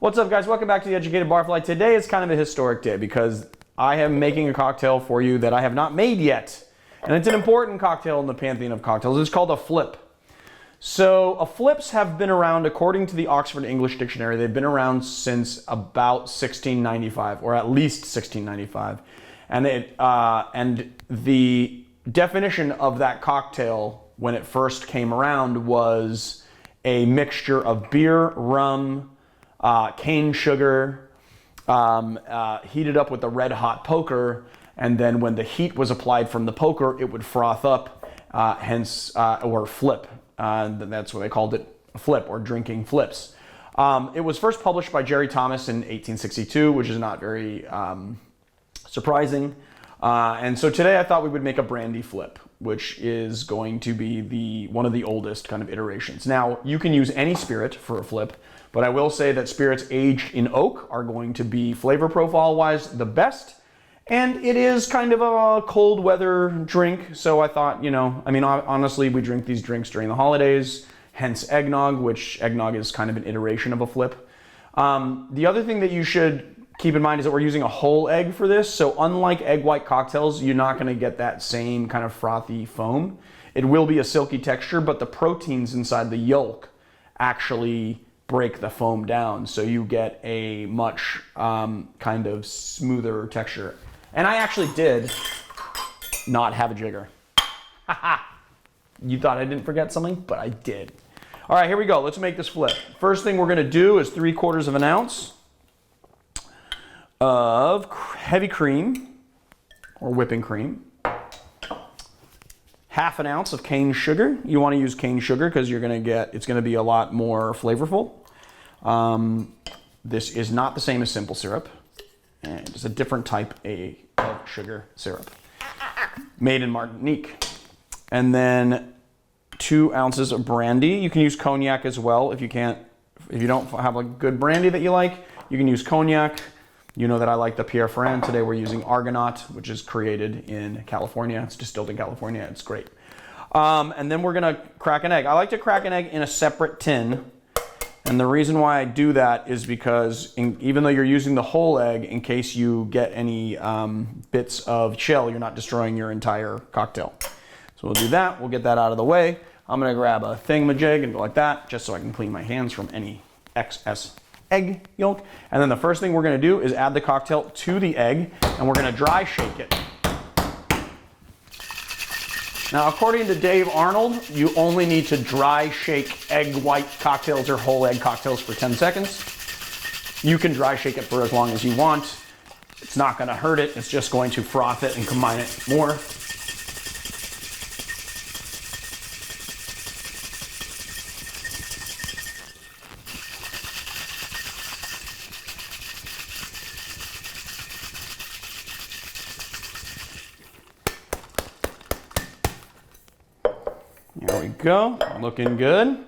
What's up, guys? Welcome back to the Educated Barfly. Today is kind of a historic day because I am making a cocktail for you that I have not made yet. And it's an important cocktail in the pantheon of cocktails. It's called a flip. So flips have been around, according to the Oxford English Dictionary, they've been around since about 1695, or at least 1695. And the definition of that cocktail when it first came around was a mixture of beer, rum, cane sugar, heated up with a red hot poker, and then when the heat was applied from the poker, it would froth up, or flip. That's what they called it, a flip, or drinking flips. It was first published by Jerry Thomas in 1862, which is not very surprising. And so today I thought we would make a brandy flip, which is going to be one of the oldest kind of iterations. Now, you can use any spirit for a flip, but I will say that spirits aged in oak are going to be flavor profile-wise the best. And it is kind of a cold weather drink, so I thought, honestly, we drink these drinks during the holidays, hence eggnog, which eggnog is kind of an iteration of a flip. The other thing that you should keep in mind is that we're using a whole egg for this, so unlike egg white cocktails, you're not going to get that same kind of frothy foam. It will be a silky texture, but the proteins inside the yolk actually break the foam down, so you get a much kind of smoother texture. And I actually did not have a jigger. You thought I didn't forget something, but I did. All right, here we go. Let's make this flip. First thing we're going to do is 3/4 of an ounce of heavy cream, or whipping cream. 1/2 an ounce of cane sugar. You want to use cane sugar because it's going to be a lot more flavorful. This is not the same as simple syrup. And it's a different type of sugar syrup made in Martinique. And then 2 ounces of brandy. You can use cognac as well if you don't have a good brandy that you like. You can use cognac. You know that I like the Pierre Ferrand. Today we're using Argonaut, which is created in California. It's distilled in California. It's great. And then we're gonna crack an egg. I like to crack an egg in a separate tin. And the reason why I do that is because even though you're using the whole egg, in case you get any bits of shell, you're not destroying your entire cocktail. So we'll do that. We'll get that out of the way. I'm going to grab a thingamajig and go like that, just so I can clean my hands from any excess egg yolk. And then the first thing we're going to do is add the cocktail to the egg, and we're going to dry shake it. Now, according to Dave Arnold, you only need to dry shake egg white cocktails or whole egg cocktails for 10 seconds. You can dry shake it for as long as you want. It's not going to hurt it. It's just going to froth it and combine it more. There we go, looking good.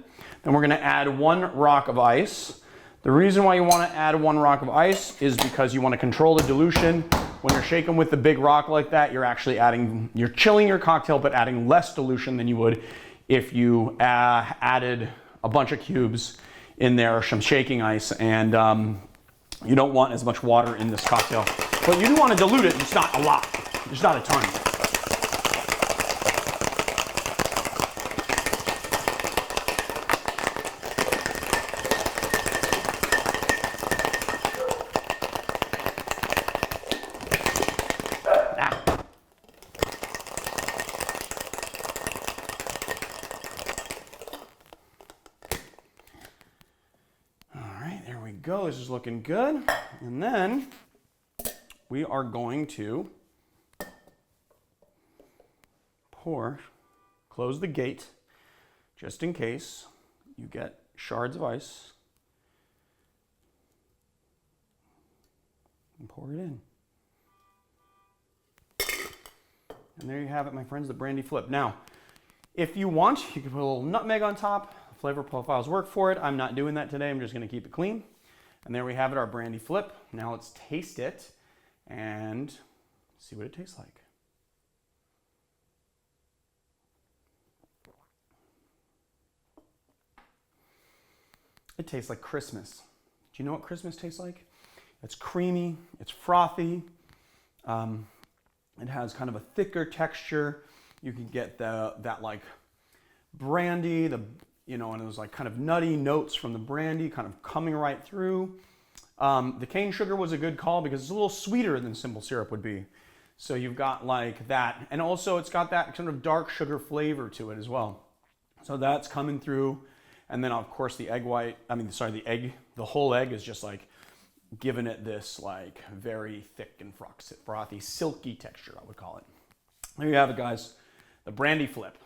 Then we're gonna add 1 rock of ice. The reason why you wanna add 1 rock of ice is because you wanna control the dilution. When you're shaking with the big rock like that, you're chilling your cocktail, but adding less dilution than you would if you added a bunch of cubes in there, or some shaking ice, and you don't want as much water in this cocktail. But you do wanna dilute it, just not a lot, just not a ton. Go. This is looking good. And then we are going to close the gate just in case you get shards of ice, and pour it in. And there you have it, my friends, the brandy flip. Now, if you want, you can put a little nutmeg on top. Flavor profiles work for it. I'm not doing that today. I'm just going to keep it clean. And there we have it, our brandy flip. Now let's taste it and see what it tastes like. It tastes like Christmas. Do you know what Christmas tastes like? It's creamy, it's frothy, it has kind of a thicker texture. You can get that like brandy, and those like kind of nutty notes from the brandy kind of coming right through. The cane sugar was a good call because it's a little sweeter than simple syrup would be. So you've got like that, and also it's got that kind of dark sugar flavor to it as well. So that's coming through, and then of course the the whole egg is just like giving it this like very thick and frothy, silky texture, I would call it. There you have it, guys. The brandy flip.